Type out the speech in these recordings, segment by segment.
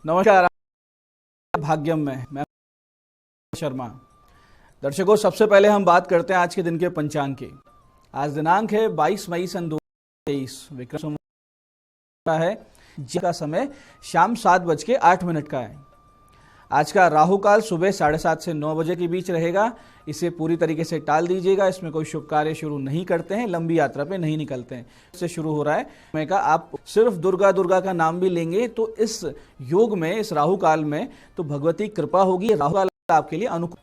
नमस्कार, भाग्यम में मैं शर्मा। दर्शकों, सबसे पहले हम बात करते हैं आज के दिन के पंचांग की। आज दिनांक है 22 मई सन 2023। विक्रम संवत है, जिसका समय शाम 7:08 का है। आज का राहु काल सुबह 7:30 से 9 बजे के बीच रहेगा। इसे पूरी तरीके से टाल दीजिएगा। इसमें कोई शुभ कार्य शुरू नहीं करते हैं, लंबी यात्रा पे नहीं निकलते हैं। इससे शुरू हो रहा है मैं का आप सिर्फ दुर्गा का नाम भी लेंगे तो इस योग में, इस राहु काल में तो भगवती कृपा होगी। राहु काल आपके लिए अनुकूल।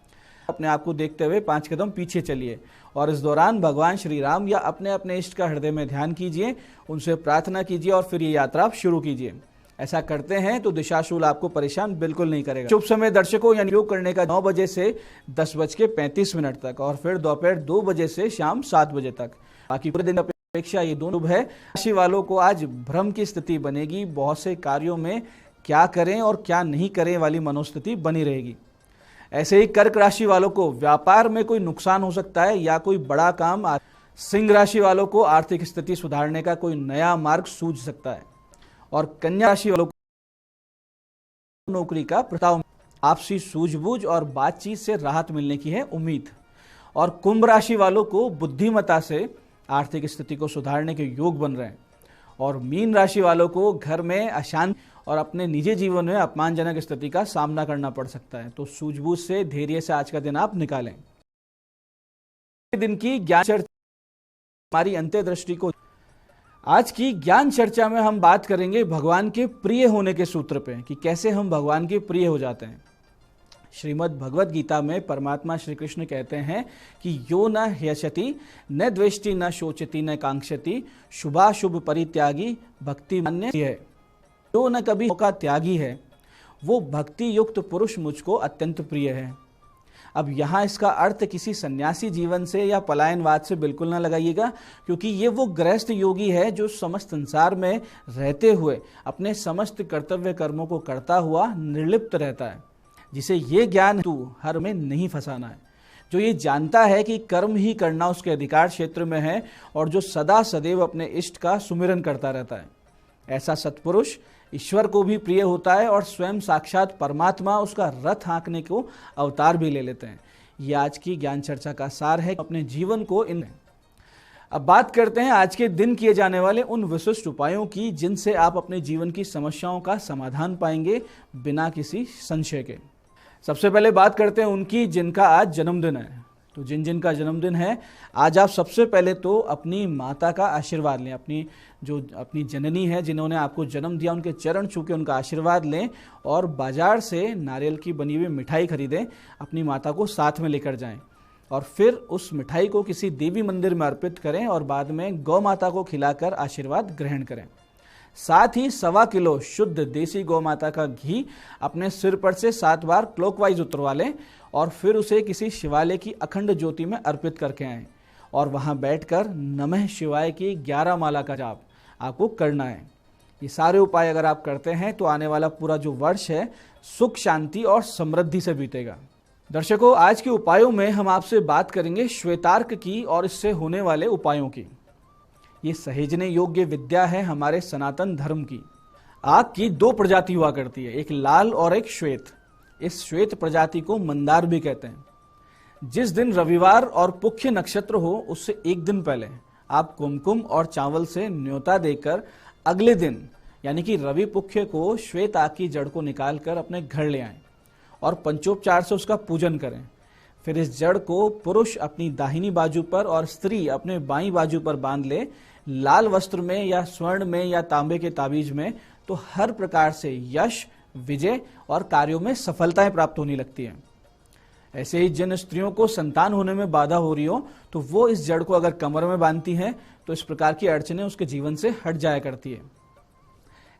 अपने आप को देखते हुए 5 कदम पीछे चलिए और इस दौरान भगवान श्री राम या अपने अपने इष्ट का हृदय में ध्यान कीजिए, उनसे प्रार्थना कीजिए और फिर ये यात्रा आप शुरू कीजिए। ऐसा करते हैं तो दिशाशूल आपको परेशान बिल्कुल नहीं करेगा। शुभ समय दर्शकों, यानी योग करने का 9 बजे से 10:35 तक और फिर दोपहर 2 बजे से शाम 7 बजे तक। बाकी पूरे दिन की अपेक्षा ये दोनों शुभ है। राशि वालों को आज भ्रम की स्थिति बनेगी। बहुत से कार्यों में क्या करें और क्या नहीं करें वाली मनोस्थिति बनी रहेगी। ऐसे ही कर्क राशि वालों को व्यापार में कोई नुकसान हो सकता है या कोई बड़ा काम। सिंह राशि वालों को आर्थिक स्थिति सुधारने का कोई नया मार्ग सूझ सकता है और कन्या राशि वालों को नौकरी का प्रस्ताव, आपसी सूझबूझ और बातचीत से राहत मिलने की है उम्मीद। और कुंभ राशि वालों को बुद्धिमत्ता से आर्थिक स्थिति को सुधारने के योग बन रहे हैं। और मीन राशि वालों को घर में अशांति और अपने निजी जीवन में अपमानजनक स्थिति का सामना करना पड़ सकता है। तो सूझबूझ से, धैर्य से आज का दिन आप निकालें। दिन की ज्ञान चर्चा, हमारी अंत्यदृष्टि को आज की ज्ञान चर्चा में हम बात करेंगे भगवान के प्रिय होने के सूत्र पे कि कैसे हम भगवान के प्रिय हो जाते हैं। श्रीमद् भगवत गीता में परमात्मा श्री कृष्ण कहते हैं कि यो न ह्यशति न द्वेष्टि न शोचति न कांक्षति शुभाशुभ परित्यागी भक्ति मान्य है। जो न कभी का त्यागी है वो भक्ति युक्त पुरुष मुझको अत्यंत प्रिय है। अब यहाँ इसका अर्थ किसी सन्यासी जीवन से या पलायनवाद से बिल्कुल ना लगाइएगा, क्योंकि ये वो गृहस्थ योगी है जो समस्त संसार में रहते हुए अपने समस्त कर्तव्य कर्मों को करता हुआ निर्लिप्त रहता है, जिसे ये ज्ञान तू हर में नहीं फंसाना है, जो ये जानता है कि कर्म ही करना उसके अधिकार क्षेत्र में है और जो सदा सदैव अपने इष्ट का सुमिरन करता रहता है। ऐसा सत्पुरुष ईश्वर को भी प्रिय होता है और स्वयं साक्षात परमात्मा उसका रथ हाँकने को अवतार भी ले लेते हैं। ये आज की ज्ञान चर्चा का सार है। अपने जीवन को इन अब बात करते हैं आज के दिन किए जाने वाले उन विशिष्ट उपायों की जिनसे आप अपने जीवन की समस्याओं का समाधान पाएंगे बिना किसी संशय के। सबसे पहले बात करते हैं उनकी जिनका आज जन्मदिन है। तो जिनका जन्मदिन है आज, आप सबसे पहले तो अपनी माता का आशीर्वाद लें। अपनी जननी है, जिन्होंने आपको जन्म दिया, उनके चरण छू के उनका आशीर्वाद लें और बाजार से नारियल की बनी हुई मिठाई खरीदें, अपनी माता को साथ में लेकर जाएं और फिर उस मिठाई को किसी देवी मंदिर में अर्पित करें और बाद में गौ माता को खिलाकर आशीर्वाद ग्रहण करें। साथ ही 1.25 किलो शुद्ध देसी गौ माता का घी अपने सिर पर से 7 बार क्लॉकवाइज उतरवा लें और फिर उसे किसी शिवालय की अखंड ज्योति में अर्पित करके आएं और वहां बैठकर नमः शिवाय की 11 माला का जाप आपको करना है। ये सारे उपाय अगर आप करते हैं तो आने वाला पूरा जो वर्ष है सुख, शांति और समृद्धि से बीतेगा। दर्शकों, आज के उपायों में हम आपसे बात करेंगे श्वेतार्क की और इससे होने वाले उपायों की। ये सहेजने योग्य विद्या है हमारे सनातन धर्म की। आग की 2 प्रजाति हुआ करती है, एक लाल और एक श्वेत। इस श्वेत प्रजाति को मंदार भी कहते हैं। जिस दिन रविवार और पुख्य नक्षत्र हो उससे एक दिन पहले आप कुमकुम और चावल से न्योता देकर अगले दिन यानी कि रवि पुख्य को श्वेत आग की जड़ को निकालकर अपने घर ले आएं और पंचोपचार से उसका पूजन करें। फिर इस जड़ को पुरुष अपनी दाहिनी बाजू पर और स्त्री अपने बाईं बाजू पर बांध ले, लाल वस्त्र में या स्वर्ण में या तांबे के ताबीज में, तो हर प्रकार से यश, विजय और कार्यों में सफलताएं प्राप्त होने लगती हैं। ऐसे ही जिन स्त्रियों को संतान होने में बाधा हो रही हो तो वो इस जड़ को अगर कमर में बांधती हैं तो इस प्रकार की अड़चनें उसके जीवन से हट जाया करती है।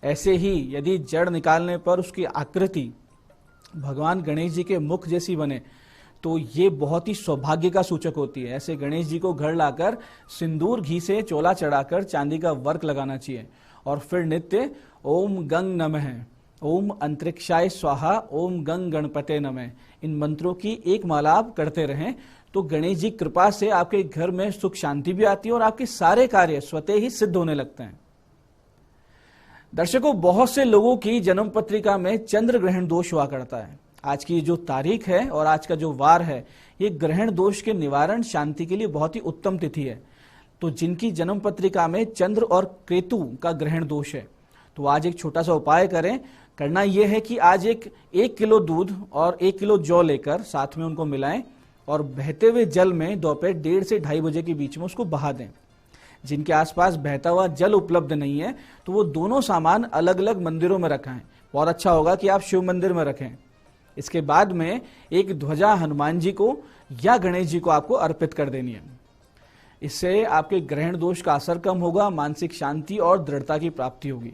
ऐसे ही यदि जड़ निकालने पर उसकी आकृति भगवान गणेश जी के मुख जैसी बने तो ये बहुत ही सौभाग्य का सूचक होती है। ऐसे गणेश जी को घर लाकर सिंदूर घी से चोला चढ़ाकर चांदी का वर्क लगाना चाहिए और फिर नित्य ओम गंग नमः, ओम अंतरिक्षाय स्वाहा, ओम गंग गणपते नमः, इन मंत्रों की एक माला आप करते रहें तो गणेश जी कृपा से आपके घर में सुख शांति भी आती है और आपके सारे कार्य स्वतः ही सिद्ध होने लगते हैं। दर्शकों, बहुत से लोगों की जन्म पत्रिका में चंद्र ग्रहण दोष हुआ करता है। आज की जो तारीख है और आज का जो वार है, ये ग्रहण दोष के निवारण शांति के लिए बहुत ही उत्तम तिथि है। तो जिनकी जन्म पत्रिका में चंद्र और केतु का ग्रहण दोष है, तो आज एक छोटा सा उपाय करें। करना यह है कि आज एक किलो दूध और 1 किलो जौ लेकर साथ में उनको मिलाएं और बहते हुए जल में दोपहर 1:30 से 2:30 बजे के बीच में उसको बहा दें। जिनके आसपास बहता हुआ जल उपलब्ध नहीं है, तो वो दोनों सामान अलग अलग मंदिरों में रखें। बहुत अच्छा होगा कि आप शिव मंदिर में रखें। इसके बाद में एक ध्वजा हनुमान जी को या गणेश जी को आपको अर्पित कर देनी है। इससे आपके ग्रहण दोष का असर कम होगा, मानसिक शांति और दृढ़ता की प्राप्ति होगी।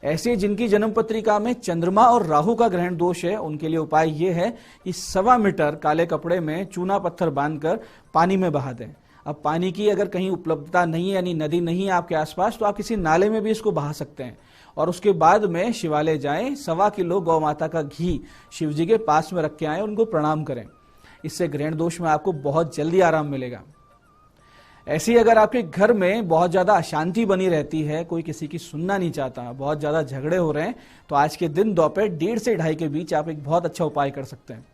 ऐसे जिनकी जन्म पत्रिका में चंद्रमा और राहु का ग्रहण दोष है, उनके लिए उपाय यह है कि 1.25 मीटर काले कपड़े में चूना पत्थर बांधकर पानी में बहा दें। अब पानी की अगर कहीं उपलब्धता नहीं है, यानी नदी नहीं है आपके आसपास, तो आप किसी नाले में भी इसको बहा सकते हैं। और उसके बाद में शिवालय जाएं, 1.25 किलो गौ माता का घी शिव जी के पास में रख के आए, उनको प्रणाम करें। इससे ग्रहण दोष में आपको बहुत जल्दी आराम मिलेगा। ऐसे ही अगर आपके घर में बहुत ज्यादा अशांति बनी रहती है, कोई किसी की सुनना नहीं चाहता, बहुत ज्यादा झगड़े हो रहे हैं, तो आज के दिन दोपहर 1:30 से 2:30 के बीच आप एक बहुत अच्छा उपाय कर सकते हैं।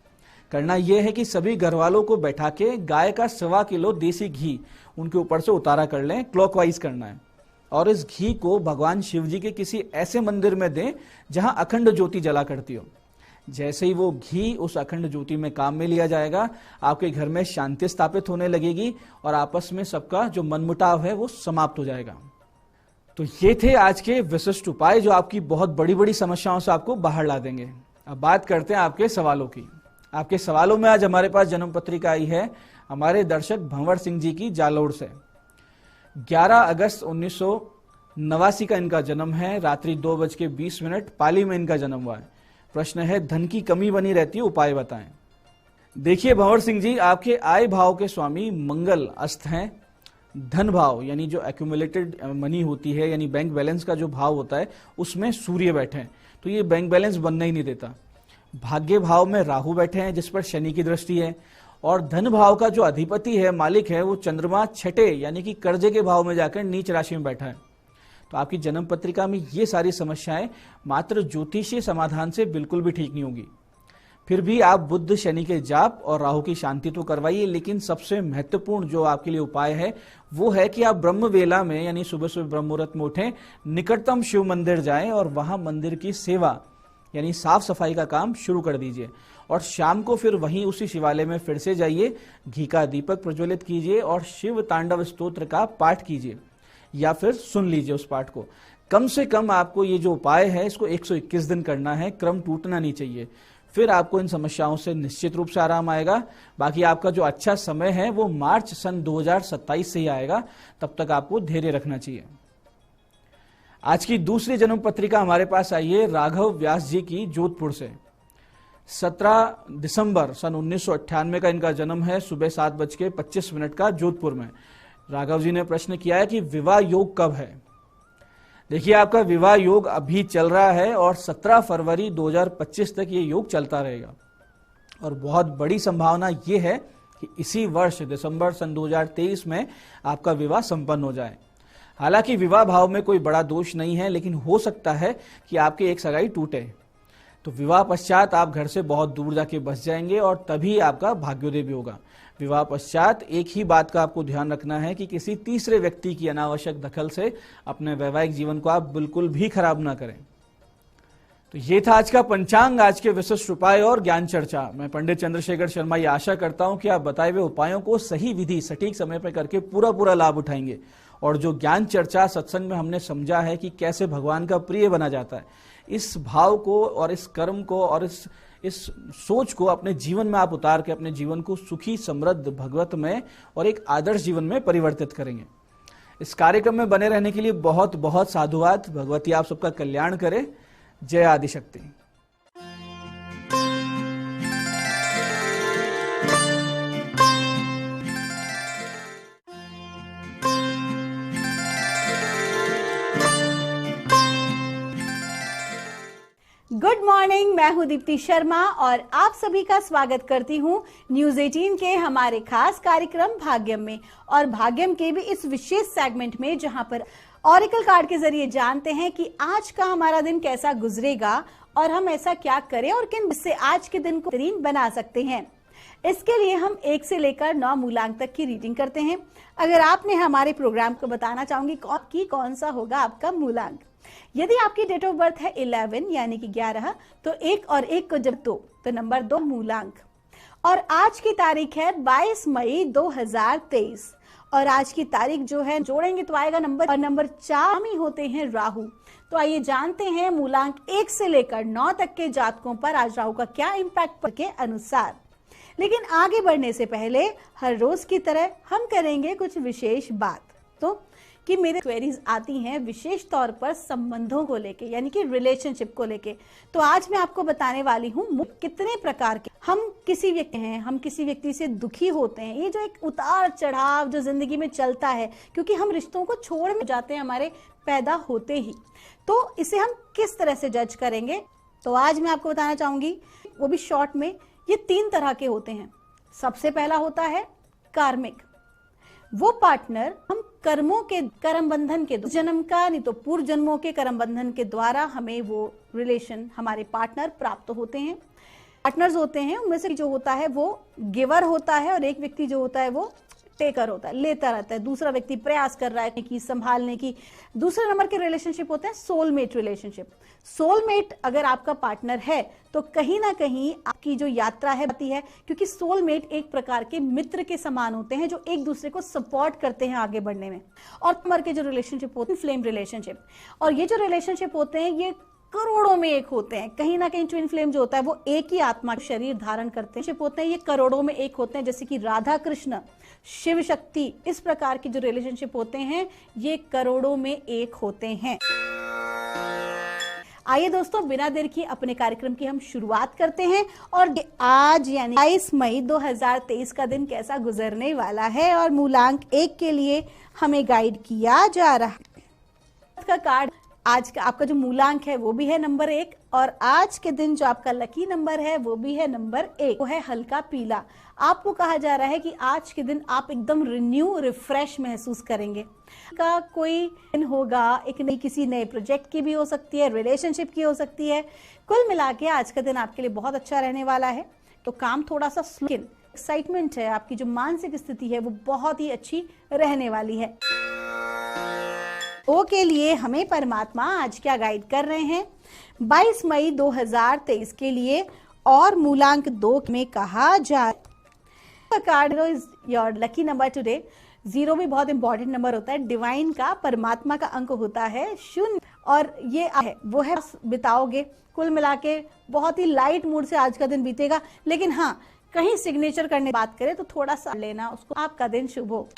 करना यह है कि सभी घर वालों को बैठा के गाय का 1.25 किलो देसी घी उनके ऊपर से उतारा कर लें, क्लॉकवाइज करना है। और इस घी को भगवान शिव जी के किसी ऐसे मंदिर में दें जहां अखंड ज्योति जला करती हो। जैसे ही वो घी उस अखंड ज्योति में काम में लिया जाएगा, आपके घर में शांति स्थापित होने लगेगी और आपस में सबका जो मनमुटाव है वो समाप्त हो जाएगा। तो ये थे आज के विशिष्ट उपाय जो आपकी बहुत बड़ी बड़ी समस्याओं से आपको बाहर ला देंगे। अब बात करते हैं आपके सवालों की। आपके सवालों में आज हमारे पास जन्म पत्रिका आई है हमारे दर्शक भंवर सिंह जी की जालोर से। 11 अगस्त 1989 का इनका जन्म है। रात्रि 2:20 पाली में इनका जन्म हुआ है। प्रश्न है, धन की कमी बनी रहती है, उपाय बताएं। देखिए भंवर सिंह जी, आपके आय भाव के स्वामी मंगल अस्त हैं। धन भाव यानी जो एक्यूमुलेटेड मनी होती है, यानी बैंक बैलेंस का जो भाव होता है, उसमें सूर्य बैठे हैं, तो ये बैंक बैलेंस बनना ही नहीं देता। भाग्य भाव में राहु बैठे हैं, जिस पर शनि की दृष्टि है। और धन भाव का जो अधिपति है, मालिक है, वो चंद्रमा छठे यानी कि कर्जे के भाव में जाकर नीच राशि में बैठा है। तो आपकी जन्म पत्रिका में ये सारी समस्याएं मात्र ज्योतिषीय समाधान से बिल्कुल भी ठीक नहीं होगी। फिर भी आप बुध शनि के जाप और राहु की शांति तो करवाइए, लेकिन सबसे महत्वपूर्ण जो आपके लिए उपाय है वो है कि आप ब्रह्म वेला में यानी सुबह सुबह ब्रह्म मुहूर्त में उठें, निकटतम शिव मंदिर जाएं और वहां मंदिर की सेवा यानी साफ सफाई का काम शुरू कर दीजिए। और शाम को फिर वहीं उसी शिवालय में फिर से जाइए, घी का दीपक प्रज्वलित कीजिए और शिव तांडव स्तोत्र का पाठ कीजिए या फिर सुन लीजिए उस पाठ को। कम से कम आपको ये जो उपाय है इसको 121 दिन करना है, क्रम टूटना नहीं चाहिए। फिर आपको इन समस्याओं से निश्चित रूप से आराम आएगा। बाकी आपका जो अच्छा समय है वो मार्च सन 2027 से ही आएगा, तब तक आपको धैर्य रखना चाहिए। आज की दूसरी जन्म पत्रिका हमारे पास आई है राघव व्यास जी की, जोधपुर से। 17 दिसंबर सन 1998 का इनका जन्म है। सुबह 7:25 का जोधपुर में। राघव जी ने प्रश्न किया है कि विवाह योग कब है। देखिए, आपका विवाह योग अभी चल रहा है और 17 फरवरी 2025 तक ये योग चलता रहेगा। और बहुत बड़ी संभावना ये है कि इसी वर्ष दिसंबर सन 2023 में आपका विवाह संपन्न हो जाए। हालांकि विवाह भाव में कोई बड़ा दोष नहीं है, लेकिन हो सकता है कि आपकी एक सगाई टूटे। तो विवाह पश्चात आप घर से बहुत दूर जाके बस जाएंगे और तभी आपका भाग्योदय भी होगा। विवाह पश्चात एक ही बात का आपको ध्यान रखना है कि किसी तीसरे व्यक्ति की अनावश्यक दखल से अपने वैवाहिक जीवन को आप बिल्कुल भी खराब ना करें। तो ये था आज का पंचांग, आज के विशिष्ट उपाय और ज्ञान चर्चा। मैं पंडित चंद्रशेखर शर्मा ये आशा करता हूं कि आप बताए हुए उपायों को सही विधि सटीक समय पर करके पूरा लाभ उठाएंगे। और जो ज्ञान चर्चा सत्संग में हमने समझा है कि कैसे भगवान का प्रिय बना जाता है, इस भाव को और इस कर्म को और इस सोच को अपने जीवन में आप उतार के अपने जीवन को सुखी, समृद्ध, भगवतमय और एक आदर्श जीवन में परिवर्तित करेंगे। इस कार्यक्रम में बने रहने के लिए बहुत बहुत साधुवाद। भगवती आप सबका कल्याण करे। जय आदिशक्ति। गुड मॉर्निंग, मैं हूं दीप्ति शर्मा और आप सभी का स्वागत करती हूं न्यूज 18 के हमारे खास कार्यक्रम भाग्यम में। और भाग्यम के भी इस विशेष सेगमेंट में जहां पर ऑरेकल कार्ड के जरिए जानते हैं कि आज का हमारा दिन कैसा गुजरेगा और हम ऐसा क्या करें और किन से आज के दिन को बेहतरीन बना सकते हैं। इसके लिए हम 1 से लेकर 9 मूलांक तक की रीडिंग करते हैं। अगर आपने हमारे प्रोग्राम को बताना चाहूंगी कि कौन सा होगा आपका मूलांक। यदि आपकी डेट ऑफ बर्थ है 11 यानी कि 11, तो 1 और 1 को जब 2 तो नंबर 2 मूलांक। और आज की तारीख है 22 मई 2023 और आज की तारीख जो है जोड़ेंगे तो आएगा नंबर, और नंबर 4 में होते हैं राहु। तो आइए जानते हैं मूलांक 1 से लेकर 9 तक के जातकों पर आज राहु का क्या इम्पैक्ट के अनुसार। लेकिन आगे बढ़ने से पहले हर रोज की तरह हम करेंगे कुछ विशेष बात। तो कि मेरे क्वेरीज आती हैं विशेष तौर पर संबंधों को लेके, यानी कि रिलेशनशिप को लेके। तो आज मैं आपको बताने वाली हूँ कितने प्रकार के हम किसी व्यक्ति हैं, हम किसी व्यक्ति से दुखी होते हैं। ये जो एक उतार चढ़ाव जो जिंदगी में चलता है, क्योंकि हम रिश्तों को छोड़ जाते हैं हमारे पैदा होते ही, तो इसे हम किस तरह से जज करेंगे। तो आज मैं आपको बताना चाहूंगी, वो भी शॉर्ट में। ये 3 तरह के होते हैं। सबसे पहला होता है कार्मिक, वो पार्टनर हम कर्मों के कर्म बंधन के जन्म का नहीं तो पूर्व जन्मों के कर्म बंधन के द्वारा हमें वो रिलेशन, हमारे पार्टनर प्राप्त होते हैं। पार्टनर्स होते हैं, उनमें से जो होता है वो गिवर होता है और एक व्यक्ति जो होता है वो टेकर होता है, लेता रहता है। दूसरा व्यक्ति प्रयास कर रहा है कि संभालने की। दूसरे नंबर के रिलेशनशिप होते हैं सोलमेट रिलेशनशिप। सोलमेट अगर आपका पार्टनर है तो कहीं ना कहीं आपकी जो यात्रा है आती है, क्योंकि सोलमेट एक प्रकार के मित्र के समान होते हैं जो एक दूसरे को सपोर्ट करते हैं आगे बढ़ने में। और नंबर के जो रिलेशनशिप होते हैं फ्लेम रिलेशनशिप, और ये जो रिलेशनशिप होते हैं ये करोड़ों में एक होते हैं। कहीं ना कहीं ट्विन फ्लेम जो होता है वो एक ही आत्मा शरीर धारण करते हैं होते हैं, ये करोड़ों में एक होते हैं। जैसे कि राधा कृष्ण, शिव शक्ति, इस प्रकार की जो रिलेशनशिप होते हैं ये करोड़ों में एक होते हैं। आइए दोस्तों, बिना देर की अपने कार्यक्रम की हम शुरुआत करते हैं। और आज यानी 22 मई 2023 का दिन कैसा गुजरने वाला है और मूलांक 1 के लिए हमें गाइड किया जा रहा है। का कार्ड आज का आपका जो मूलांक है वो भी है नंबर 1, और आज के दिन जो आपका लकी नंबर है वो भी है नंबर 1, वो है हल्का पीला। आपको कहा जा रहा है कि आज के दिन आप एकदम रिन्यू, रिफ्रेश महसूस करेंगे। का कोई दिन होगा, एक नई किसी नए प्रोजेक्ट की भी हो सकती है, रिलेशनशिप की हो सकती है। कुल मिला के आज का दिन आपके लिए बहुत अच्छा रहने वाला है। तो काम थोड़ा सा स्लो, एक्साइटमेंट है, आपकी जो मानसिक स्थिति है वो बहुत ही अच्छी रहने वाली है। ओ के लिए हमें परमात्मा आज क्या गाइड कर रहे हैं 22 मई 2023 के लिए। और मूलांक 2 में कहा जा card is your lucky number today. 0 भी बहुत इंपॉर्टेंट नंबर होता है, डिवाइन का, परमात्मा का अंक होता है 0, और ये है वो है बिताओगे। कुल मिला के बहुत ही लाइट मूड से आज का दिन बीतेगा। लेकिन हाँ, कहीं सिग्नेचर करने की बात करें तो थोड़ा सा लेना उसको। आपका दिन शुभ हो।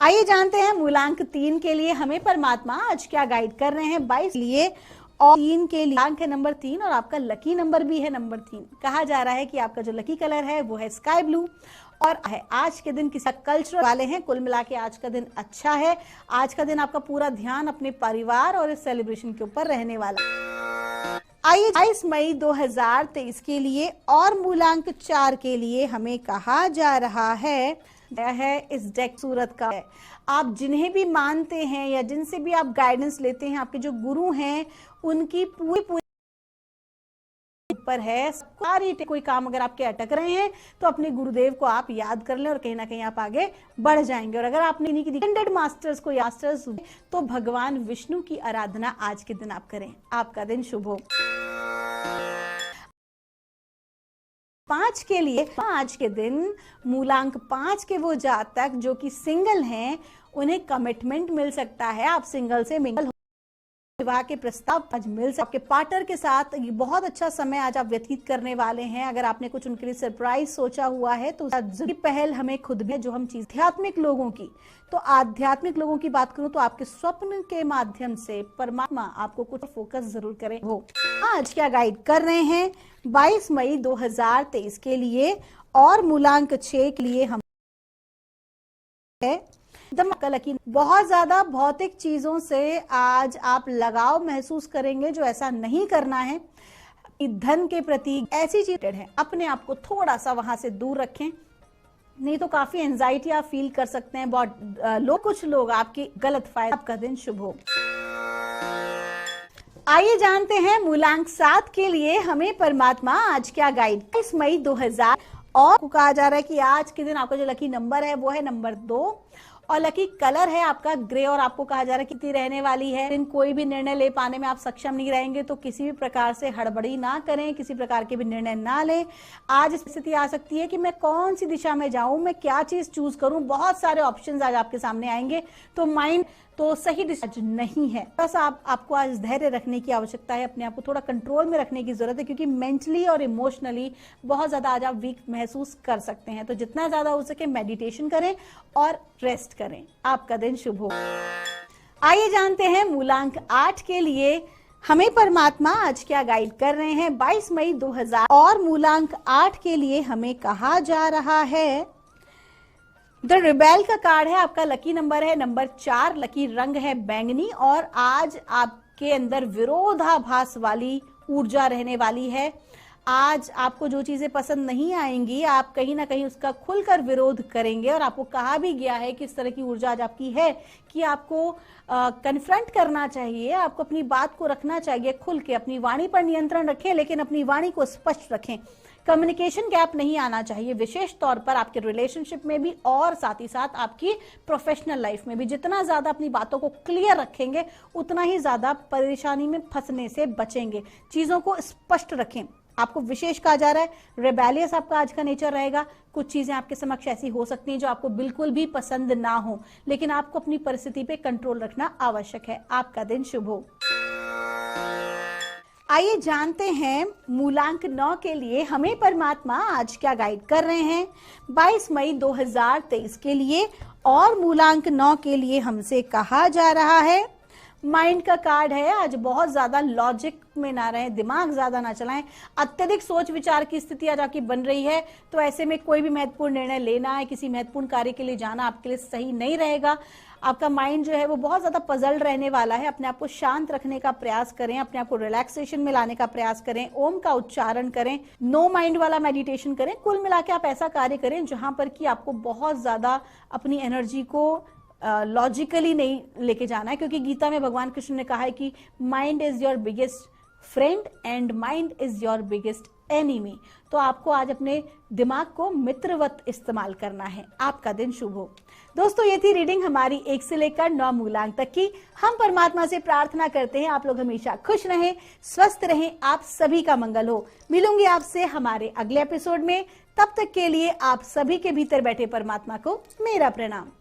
आइए जानते हैं मूलांक 3 के लिए हमें परमात्मा आज क्या गाइड कर रहे हैं 22 लिए। और 3 के लिए अंक है नंबर 3 और आपका लकी नंबर भी है नंबर 3। कहा जा रहा है कि आपका जो लकी कलर है वो है स्काई ब्लू। और है आज के दिन किसी कल्चरल वाले हैं। कुल मिला के आज का दिन अच्छा है। आज का दिन आपका पूरा ध्यान अपने परिवार और इस सेलिब्रेशन के ऊपर रहने वाला। आइए 22 मई 2023 के लिए और मूलांक 4 के लिए हमें कहा जा रहा है इस डेक सूरत का है। आप जिन्हें भी मानते हैं या जिनसे भी आप गाइडेंस लेते हैं, आपके जो गुरु हैं उनकी पूरी पर है सारी। कोई काम अगर आपके अटक रहे हैं तो अपने गुरुदेव को आप याद कर लें और कहीं ना कहीं आप आगे बढ़ जाएंगे। और अगर आपने इन्हीं की डिपेंडेड मास्टर्स को मास्टर्स तो भगवान विष्णु की आराधना आज के दिन आप करें। आपका दिन शुभ हो। 5 के लिए आज के दिन मूलांक 5 के वो जातक जो कि सिंगल हैं उन्हें कमिटमेंट मिल सकता है। आप सिंगल से मिंगल विवाह के प्रस्ताव आज मिल सकते। आपके पार्टनर के साथ ये बहुत अच्छा समय आज आप व्यतीत करने वाले हैं। अगर आपने कुछ उनके लिए सरप्राइज सोचा हुआ है तो जरूरी पहल हमें खुद भी जो हम चीज आध्यात्मिक लोगों की, तो आध्यात्मिक लोगों की बात करूं तो आपके स्वप्न के माध्यम से परमात्मा आपको कुछ फोकस जरूर करें। वो आज क्या गाइड कर रहे हैं 22 मई 2023 के लिए। और मूलांक 6 के लिए हम है एकदम लकी। बहुत ज्यादा भौतिक चीजों से आज आप लगाव महसूस करेंगे, जो ऐसा नहीं करना है। धन के प्रति ऐसी चीजें हैं, अपने आप को थोड़ा सा वहां से दूर रखें, नहीं तो काफी एंजाइटी आप फील कर सकते हैं। बहुत कुछ लोग आपकी गलत फायदा। आपका दिन शुभ हो। आइए जानते हैं मूलांक 7 के लिए हमें परमात्मा आज क्या गाइड। 21 मई 2000 और कहा जा रहा है कि आज के दिन आपका जो लकी नंबर है वो है नंबर 2 और लकी कलर है आपका ग्रे। और आपको कहा जा रहा है कितनी रहने वाली है दिन, कोई भी निर्णय ले पाने में आप सक्षम नहीं रहेंगे, तो किसी भी प्रकार से हड़बड़ी ना करें, किसी प्रकार के भी निर्णय ना लें। आज स्थिति आ सकती है कि मैं कौन सी दिशा में जाऊं, मैं क्या चीज चूज करूं, बहुत सारे ऑप्शंस आज आपके सामने आएंगे, तो माइंड तो सही डिसीजन नहीं है। बस आपको आज धैर्य रखने की आवश्यकता है, अपने आप को थोड़ा कंट्रोल में रखने की जरूरत है, क्योंकि मेंटली और इमोशनली बहुत ज्यादा आज आप वीक महसूस कर सकते हैं। तो जितना ज्यादा हो सके मेडिटेशन करें और रेस्ट करें। आपका दिन शुभ हो। आइए जानते हैं मूलांक 8 के लिए हमें परमात्मा आज क्या गाइड कर रहे हैं। 22 मई 2000 और मूलांक 8 के लिए हमें कहा जा रहा है द रिबेल का कार्ड है आपका। लकी नंबर है नंबर 4, लकी रंग है बैंगनी और आज आपके अंदर विरोधाभास वाली ऊर्जा रहने वाली है। आज आपको जो चीजें पसंद नहीं आएंगी, आप कहीं ना कहीं उसका खुलकर विरोध करेंगे। और आपको कहा भी गया है कि इस तरह की ऊर्जा आज आपकी है कि आपको कन्फ्रंट करना चाहिए, आपको अपनी बात को रखना चाहिए खुल के। अपनी वाणी पर नियंत्रण रखें, लेकिन अपनी वाणी को स्पष्ट रखें। कम्युनिकेशन गैप नहीं आना चाहिए, विशेष तौर पर आपके रिलेशनशिप में भी और साथ ही साथ आपकी प्रोफेशनल लाइफ में भी। जितना ज्यादा अपनी बातों को क्लियर रखेंगे, उतना ही ज्यादा परेशानी में फंसने से बचेंगे। चीजों को स्पष्ट रखें। आपको विशेष कहा जा रहा है, रेबेलियस आपका आज का नेचर रहेगा। कुछ चीजें आपके समक्ष ऐसी हो सकती हैं जो आपको बिल्कुल भी पसंद ना हो, लेकिन आपको अपनी परिस्थिति पे कंट्रोल रखना आवश्यक है। आपका दिन शुभ हो। आइए जानते हैं मूलांक 9 के लिए हमें परमात्मा आज क्या गाइड कर रहे हैं। 22 मई 2023 के लिए और मूलांक 9 के लिए हमसे कहा जा रहा है माइंड का कार्ड है। आज बहुत ज्यादा लॉजिक में ना रहें, दिमाग ज्यादा ना चलाएं। अत्यधिक सोच विचार की स्थिति आज आपकी बन रही है, तो ऐसे में कोई भी महत्वपूर्ण निर्णय लेना है, किसी महत्वपूर्ण कार्य के लिए जाना आपके लिए सही नहीं रहेगा। आपका माइंड जो है वो बहुत ज्यादा पजल्ड रहने वाला है। अपने आप को शांत रखने का प्रयास करें, अपने आप को रिलैक्सेशन में लाने का प्रयास करें, ओम का उच्चारण करें, नो माइंड वाला मेडिटेशन करें। कुल मिला के आप ऐसा कार्य करें जहां पर कि आपको बहुत ज्यादा अपनी एनर्जी को लॉजिकली नहीं लेके जाना है, क्योंकि गीता में भगवान कृष्ण ने कहा है कि mind is your biggest friend and mind is your biggest enemy. तो आपको आज अपने दिमाग को मित्रवत इस्तेमाल करना है। आपका दिन शुभ हो। दोस्तों, ये थी रीडिंग हमारी 1 से लेकर 9 मूलांक तक की। हम परमात्मा से प्रार्थना करते हैं आप लोग हमेशा खुश रहें, स्वस्थ रहें, आप सभी का मंगल हो। मिलूंगी आपसे हमारे अगले एपिसोड में। तब तक के लिए आप सभी के भीतर बैठे परमात्मा को मेरा प्रणाम।